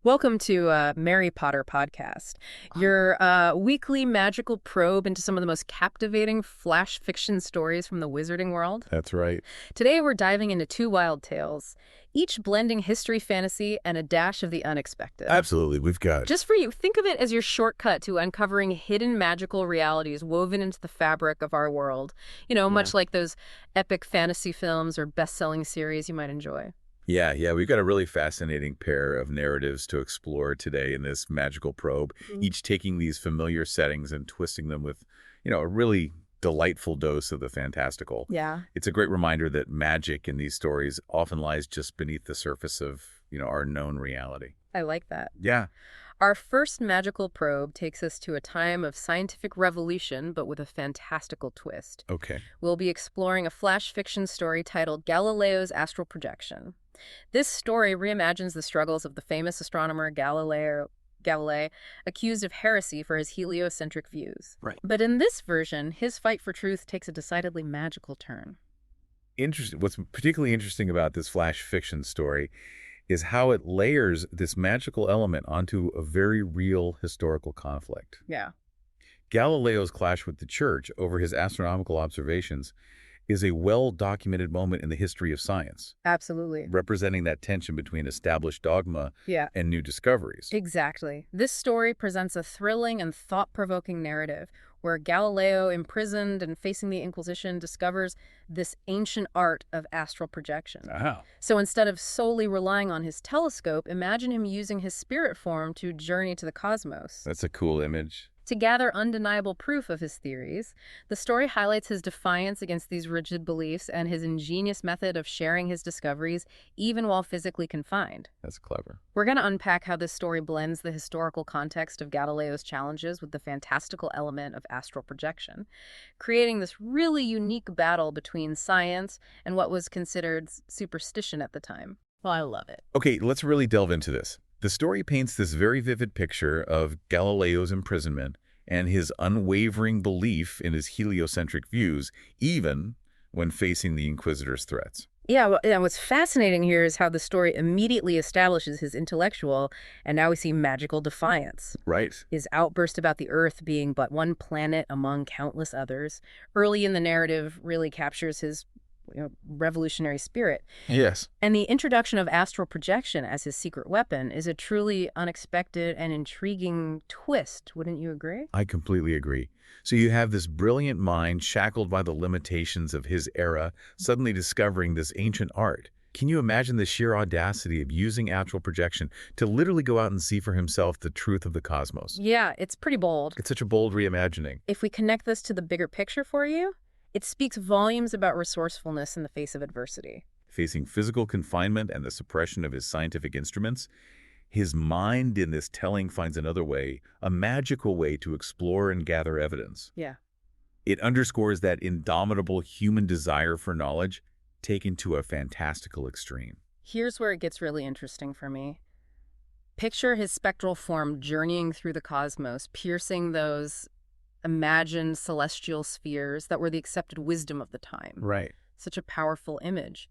Welcome to Mary Potter Podcast, your weekly magical probe into some of the most captivating flash fiction stories from the wizarding world. That's right. Today we're diving into two wild tales, each blending history, fantasy, and a dash of the unexpected. Absolutely. We've got. Just for you, think of it as your shortcut to uncovering hidden magical realities woven into the fabric of our world. Much like those epic fantasy films or best-selling series you might enjoy. Yeah. We've got a really fascinating pair of narratives to explore today in this magical probe, each taking these familiar settings and twisting them with, a really delightful dose of the fantastical. Yeah. It's a great reminder that magic in these stories often lies just beneath the surface of, our known reality. I like that. Yeah. Our first magical probe takes us to a time of scientific revolution, but with a fantastical twist. Okay. We'll be exploring a flash fiction story titled Galileo's Astral Projection. This story reimagines the struggles of the famous astronomer Galilei, accused of heresy for his heliocentric views. Right. But in this version, his fight for truth takes a decidedly magical turn. Interesting. What's particularly interesting about this flash fiction story is how it layers this magical element onto a very real historical conflict. Yeah. Galileo's clash with the church over his astronomical observations is a well-documented moment in the history of science, Absolutely. representing that tension between established dogma Yeah. and new discoveries. Exactly. This story presents a thrilling and thought-provoking narrative where Galileo, imprisoned and facing the Inquisition, discovers this ancient art of astral projection. Wow. So instead of solely relying on his telescope, imagine him using his spirit form to journey to the cosmos. That's a cool image. To gather undeniable proof of his theories, the story highlights his defiance against these rigid beliefs and his ingenious method of sharing his discoveries, even while physically confined. That's clever. We're going to unpack how this story blends the historical context of Galileo's challenges with the fantastical element of astral projection, creating this really unique battle between science and what was considered superstition at the time. Well, I love it. Okay, let's really delve into this. The story paints this very vivid picture of Galileo's imprisonment and his unwavering belief in his heliocentric views, even when facing the Inquisitor's threats. Yeah, what's fascinating here is how the story immediately establishes his intellectual, and now we see magical defiance. Right. His outburst about the Earth being but one planet among countless others, early in the narrative, really captures his revolutionary spirit. Yes. And the introduction of astral projection as his secret weapon is a truly unexpected and intriguing twist, wouldn't you agree? I completely agree. So you have this brilliant mind shackled by the limitations of his era, suddenly discovering this ancient art. Can you imagine the sheer audacity of using astral projection to literally go out and see for himself the truth of the cosmos? Yeah, it's pretty bold. It's such a bold reimagining. If we connect this to the bigger picture for you, it speaks volumes about resourcefulness in the face of adversity. Facing physical confinement and the suppression of his scientific instruments, his mind in this telling finds another way, a magical way to explore and gather evidence. Yeah. It underscores that indomitable human desire for knowledge taken to a fantastical extreme. Here's where it gets really interesting for me. Picture his spectral form journeying through the cosmos, piercing those imagined celestial spheres that were the accepted wisdom of the time. Right. Such a powerful image.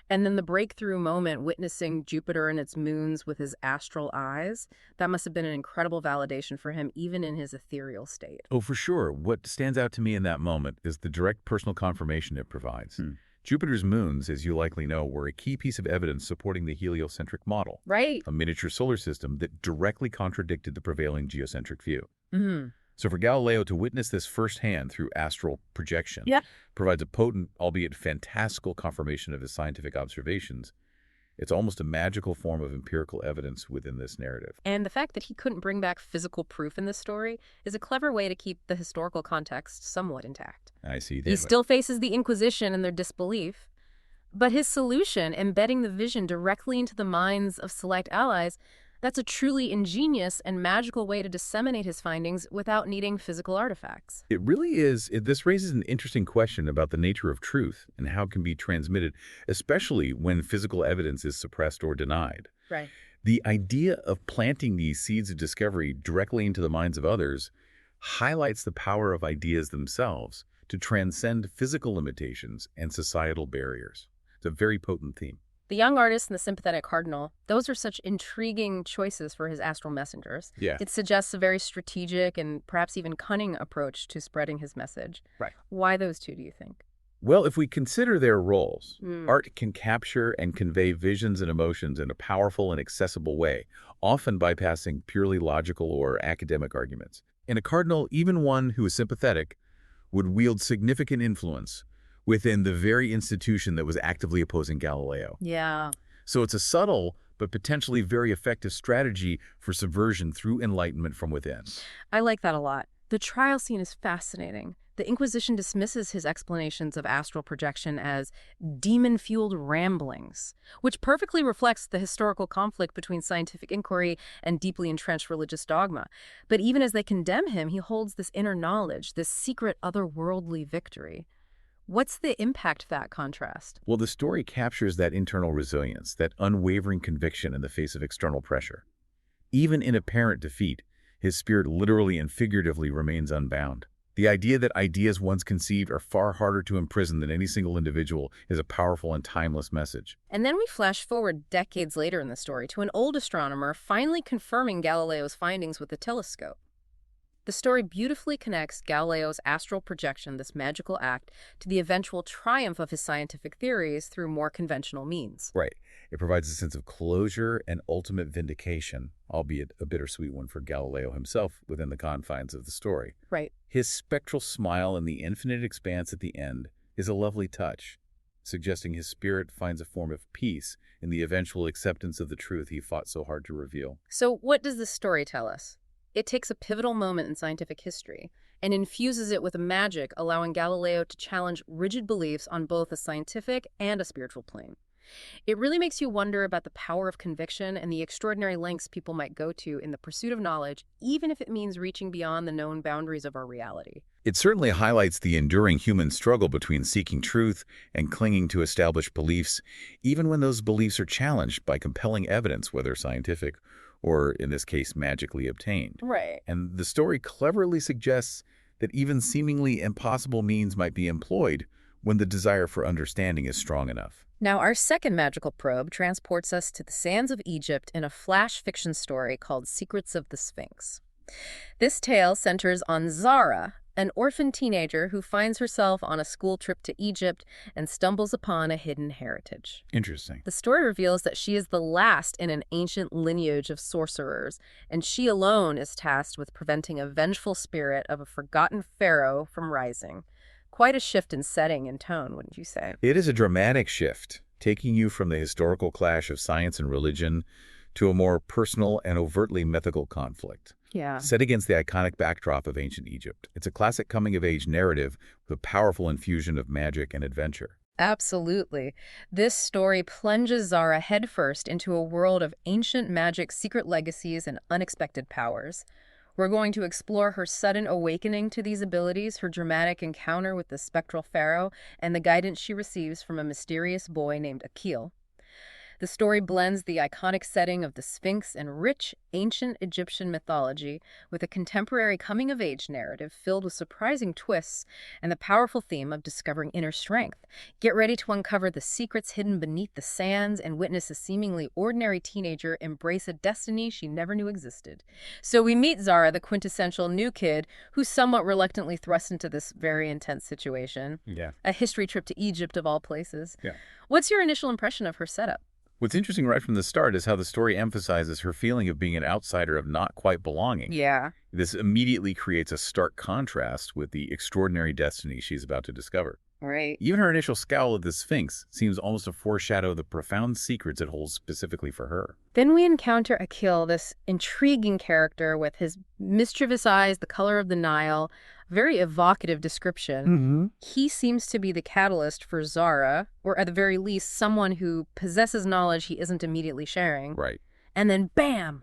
And then the breakthrough moment, witnessing Jupiter and its moons with his astral eyes, that must have been an incredible validation for him, even in his ethereal state. Oh, for sure. What stands out to me in that moment is the direct personal confirmation it provides. Jupiter's moons, as you likely know, were a key piece of evidence supporting the heliocentric model, Right. a miniature solar system that directly contradicted the prevailing geocentric view. Mm-hmm. So for Galileo to witness this firsthand through astral projection Yeah. provides a potent, albeit fantastical confirmation of his scientific observations. It's almost a magical form of empirical evidence within this narrative. And the fact that he couldn't bring back physical proof in this story is a clever way to keep the historical context somewhat intact. I see. He still faces the Inquisition and their disbelief, but his solution, embedding the vision directly into the minds of select allies, that's a truly ingenious and magical way to disseminate his findings without needing physical artifacts. It really is. This raises an interesting question about the nature of truth and how it can be transmitted, especially when physical evidence is suppressed or denied. Right. The idea of planting these seeds of discovery directly into the minds of others highlights the power of ideas themselves to transcend physical limitations and societal barriers. It's a very potent theme. The young artist and the sympathetic cardinal, those are such intriguing choices for his astral messengers. Yeah. It suggests a very strategic and perhaps even cunning approach to spreading his message. Right. Why those two, do you think? Well, if we consider their roles, Hmm. art can capture and convey visions and emotions in a powerful and accessible way, often bypassing purely logical or academic arguments. And a cardinal, even one who is sympathetic, would wield significant influence within the very institution that was actively opposing Galileo. Yeah. So it's a subtle but potentially very effective strategy for subversion through enlightenment from within. I like that a lot. The trial scene is fascinating. The Inquisition dismisses his explanations of astral projection as demon-fueled ramblings, which perfectly reflects the historical conflict between scientific inquiry and deeply entrenched religious dogma. But even as they condemn him, he holds this inner knowledge, this secret otherworldly victory. What's the impact of that contrast? Well, the story captures that internal resilience, that unwavering conviction in the face of external pressure. Even in apparent defeat, his spirit literally and figuratively remains unbound. The idea that ideas once conceived are far harder to imprison than any single individual is a powerful and timeless message. And then we flash forward decades later in the story to an old astronomer finally confirming Galileo's findings with a telescope. The story beautifully connects Galileo's astral projection, this magical act, to the eventual triumph of his scientific theories through more conventional means. Right. It provides a sense of closure and ultimate vindication, albeit a bittersweet one for Galileo himself within the confines of the story. Right. His spectral smile in the infinite expanse at the end is a lovely touch, suggesting his spirit finds a form of peace in the eventual acceptance of the truth he fought so hard to reveal. So what does this story tell us? It takes a pivotal moment in scientific history and infuses it with magic, allowing Galileo to challenge rigid beliefs on both a scientific and a spiritual plane. It really makes you wonder about the power of conviction and the extraordinary lengths people might go to in the pursuit of knowledge, even if it means reaching beyond the known boundaries of our reality. It certainly highlights the enduring human struggle between seeking truth and clinging to established beliefs, even when those beliefs are challenged by compelling evidence, whether scientific or, in this case, magically obtained. Right. And the story cleverly suggests that even seemingly impossible means might be employed when the desire for understanding is strong enough. Now, our second magical probe transports us to the sands of Egypt in a flash fiction story called Secrets of the Sphinx. This tale centers on Zara, an orphan teenager who finds herself on a school trip to Egypt and stumbles upon a hidden heritage. Interesting. The story reveals that she is the last in an ancient lineage of sorcerers, and she alone is tasked with preventing a vengeful spirit of a forgotten pharaoh from rising. Quite a shift in setting and tone, wouldn't you say? It is a dramatic shift, taking you from the historical clash of science and religion to a more personal and overtly mythical conflict. Yeah. Set against the iconic backdrop of ancient Egypt. It's a classic coming-of-age narrative with a powerful infusion of magic and adventure. Absolutely. This story plunges Zara headfirst into a world of ancient magic, secret legacies, and unexpected powers. We're going to explore her sudden awakening to these abilities, her dramatic encounter with the spectral Pharaoh, and the guidance she receives from a mysterious boy named Akil. The story blends the iconic setting of the Sphinx and rich, ancient Egyptian mythology with a contemporary coming-of-age narrative filled with surprising twists and the powerful theme of discovering inner strength. Get ready to uncover the secrets hidden beneath the sands and witness a seemingly ordinary teenager embrace a destiny she never knew existed. So we meet Zara, the quintessential new kid, who's somewhat reluctantly thrust into this very intense situation. Yeah. A history trip to Egypt, of all places. Yeah. What's your initial impression of her setup? What's interesting right from the start is how the story emphasizes her feeling of being an outsider, of not quite belonging. Yeah. This immediately creates a stark contrast with the extraordinary destiny she's about to discover. Right. Even her initial scowl at the Sphinx seems almost to foreshadow the profound secrets it holds specifically for her. Then we encounter Akil, this intriguing character with his mischievous eyes, the color of the Nile, very evocative description. Mm-hmm. He seems to be the catalyst for Zara, or at the very least, someone who possesses knowledge he isn't immediately sharing. Right. And then bam!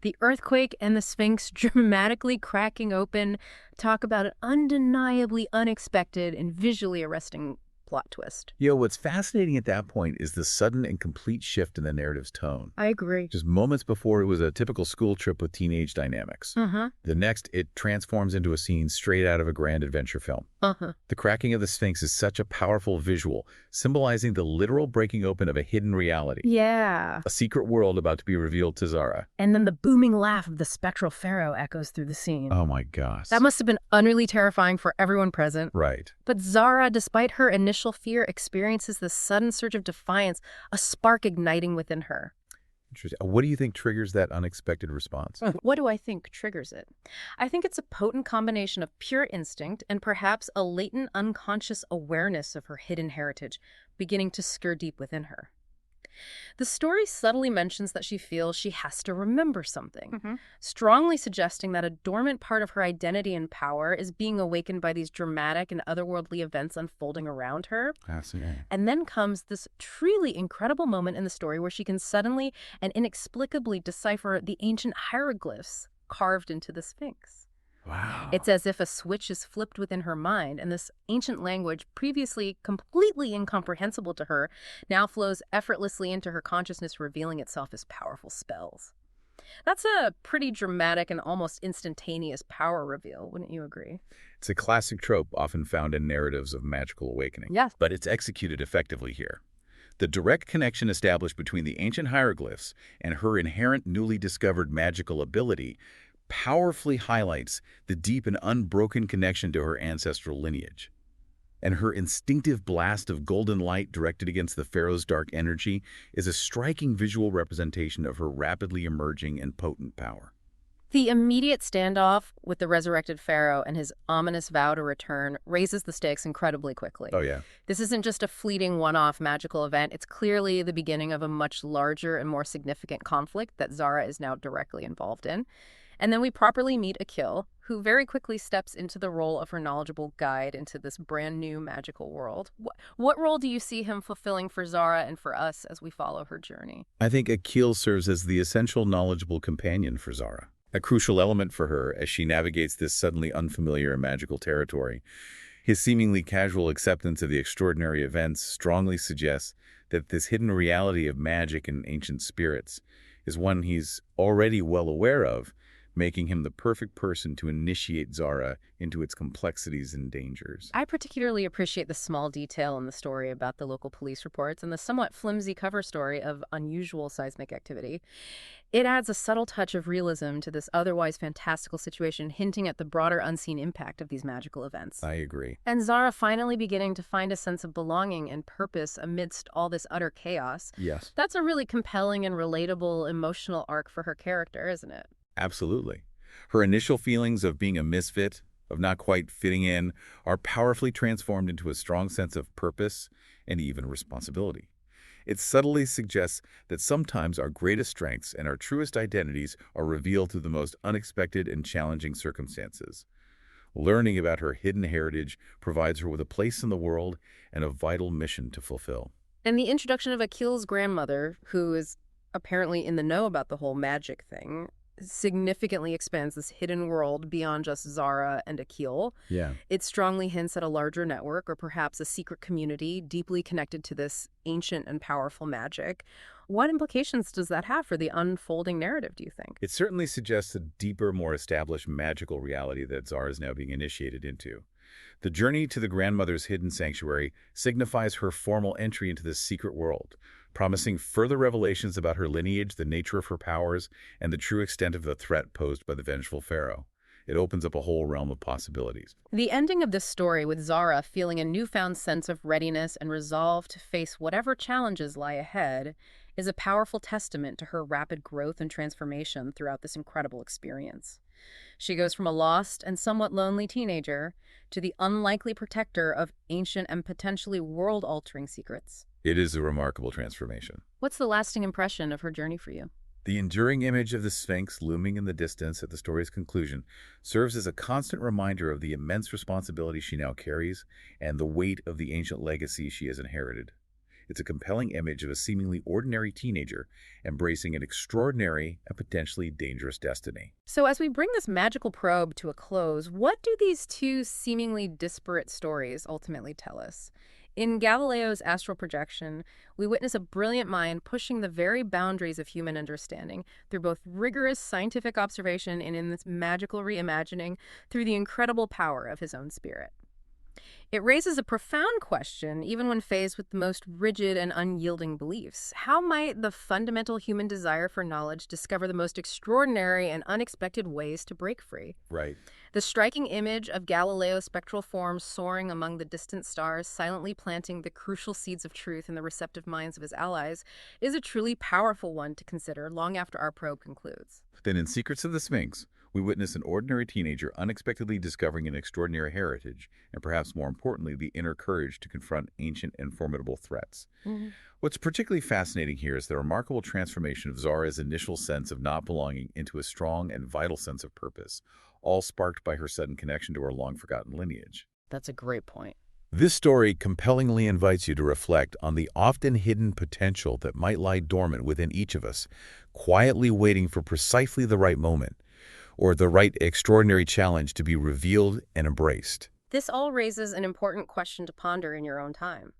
The earthquake and the Sphinx dramatically cracking open. Talk about an undeniably unexpected and visually arresting plot twist. What's fascinating at that point is the sudden and complete shift in the narrative's tone. I agree. Just moments before it was a typical school trip with teenage dynamics. The next, it transforms into a scene straight out of a grand adventure film. The cracking of the Sphinx is such a powerful visual, symbolizing the literal breaking open of a hidden reality. Yeah. A secret world about to be revealed to Zara. And then the booming laugh of the spectral Pharaoh echoes through the scene. Oh my gosh. That must have been unreally terrifying for everyone present. Right. But Zara, despite her initial fear, experiences this sudden surge of defiance, a spark igniting within her. Interesting. What do you think triggers that unexpected response? What do I think triggers it? I think it's a potent combination of pure instinct and perhaps a latent unconscious awareness of her hidden heritage beginning to stir deep within her. The story subtly mentions that she feels she has to remember something, strongly suggesting that a dormant part of her identity and power is being awakened by these dramatic and otherworldly events unfolding around her. Fascinating. And then comes this truly incredible moment in the story where she can suddenly and inexplicably decipher the ancient hieroglyphs carved into the Sphinx. Wow. It's as if a switch is flipped within her mind, and this ancient language, previously completely incomprehensible to her, now flows effortlessly into her consciousness, revealing itself as powerful spells. That's a pretty dramatic and almost instantaneous power reveal, wouldn't you agree? It's a classic trope often found in narratives of magical awakening. Yes. But it's executed effectively here. The direct connection established between the ancient hieroglyphs and her inherent newly discovered magical ability powerfully highlights the deep and unbroken connection to her ancestral lineage. And her instinctive blast of golden light directed against the Pharaoh's dark energy is a striking visual representation of her rapidly emerging and potent power. The immediate standoff with the resurrected Pharaoh and his ominous vow to return raises the stakes incredibly quickly. Oh, yeah. This isn't just a fleeting one-off magical event. It's clearly the beginning of a much larger and more significant conflict that Zara is now directly involved in. And then we properly meet Akil, who very quickly steps into the role of her knowledgeable guide into this brand new magical world. What role do you see him fulfilling for Zara and for us as we follow her journey? I think Akil serves as the essential knowledgeable companion for Zara, a crucial element for her as she navigates this suddenly unfamiliar and magical territory. His seemingly casual acceptance of the extraordinary events strongly suggests that this hidden reality of magic and ancient spirits is one he's already well aware of, making him the perfect person to initiate Zara into its complexities and dangers. I particularly appreciate the small detail in the story about the local police reports and the somewhat flimsy cover story of unusual seismic activity. It adds a subtle touch of realism to this otherwise fantastical situation, hinting at the broader unseen impact of these magical events. I agree. And Zara finally beginning to find a sense of belonging and purpose amidst all this utter chaos. Yes. That's a really compelling and relatable emotional arc for her character, isn't it? Absolutely. Her initial feelings of being a misfit, of not quite fitting in, are powerfully transformed into a strong sense of purpose and even responsibility. It subtly suggests that sometimes our greatest strengths and our truest identities are revealed through the most unexpected and challenging circumstances. Learning about her hidden heritage provides her with a place in the world and a vital mission to fulfill. And the introduction of Akil's grandmother, who is apparently in the know about the whole magic thing, significantly expands this hidden world beyond just Zara and Akil. Yeah. It strongly hints at a larger network or perhaps a secret community deeply connected to this ancient and powerful magic. What implications does that have for the unfolding narrative, do you think? It certainly suggests a deeper, more established magical reality that Zara is now being initiated into. The journey to the grandmother's hidden sanctuary signifies her formal entry into this secret world, promising further revelations about her lineage, the nature of her powers, and the true extent of the threat posed by the vengeful Pharaoh. It opens up a whole realm of possibilities. The ending of this story, with Zara feeling a newfound sense of readiness and resolve to face whatever challenges lie ahead, is a powerful testament to her rapid growth and transformation throughout this incredible experience. She goes from a lost and somewhat lonely teenager to the unlikely protector of ancient and potentially world-altering secrets. It is a remarkable transformation. What's the lasting impression of her journey for you? The enduring image of the Sphinx looming in the distance at the story's conclusion serves as a constant reminder of the immense responsibility she now carries and the weight of the ancient legacy she has inherited. It's a compelling image of a seemingly ordinary teenager embracing an extraordinary and potentially dangerous destiny. So as we bring this magical probe to a close, what do these two seemingly disparate stories ultimately tell us? In Galileo's astral projection, we witness a brilliant mind pushing the very boundaries of human understanding through both rigorous scientific observation and in this magical reimagining through the incredible power of his own spirit. It raises a profound question, even when faced with the most rigid and unyielding beliefs. How might the fundamental human desire for knowledge discover the most extraordinary and unexpected ways to break free? Right. The striking image of Galileo's spectral form soaring among the distant stars, silently planting the crucial seeds of truth in the receptive minds of his allies, is a truly powerful one to consider long after our probe concludes. Then in Secrets of the Sphinx, we witness an ordinary teenager unexpectedly discovering an extraordinary heritage, and perhaps more importantly, the inner courage to confront ancient and formidable threats. Mhm. What's particularly fascinating here is the remarkable transformation of Zara's initial sense of not belonging into a strong and vital sense of purpose, all sparked by her sudden connection to her long-forgotten lineage. That's a great point. This story compellingly invites you to reflect on the often hidden potential that might lie dormant within each of us, quietly waiting for precisely the right moment or the right extraordinary challenge to be revealed and embraced. This all raises an important question to ponder in your own time.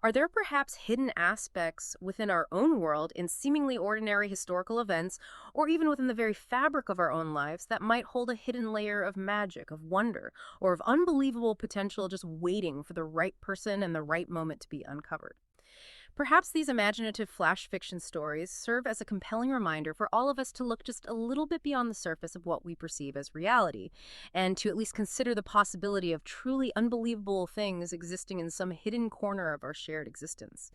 Are there perhaps hidden aspects within our own world in seemingly ordinary historical events, or even within the very fabric of our own lives, that might hold a hidden layer of magic, of wonder, or of unbelievable potential just waiting for the right person and the right moment to be uncovered? Perhaps these imaginative flash fiction stories serve as a compelling reminder for all of us to look just a little bit beyond the surface of what we perceive as reality, and to at least consider the possibility of truly unbelievable things existing in some hidden corner of our shared existence.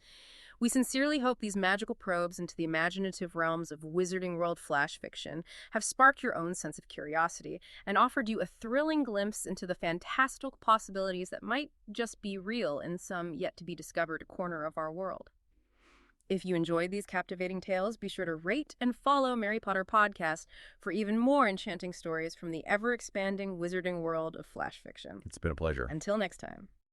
We sincerely hope these magical probes into the imaginative realms of Wizarding World flash fiction have sparked your own sense of curiosity and offered you a thrilling glimpse into the fantastical possibilities that might just be real in some yet to be discovered corner of our world. If you enjoyed these captivating tales, be sure to rate and follow Mary Potter Podcast for even more enchanting stories from the ever-expanding Wizarding world of flash fiction. It's been a pleasure. Until next time.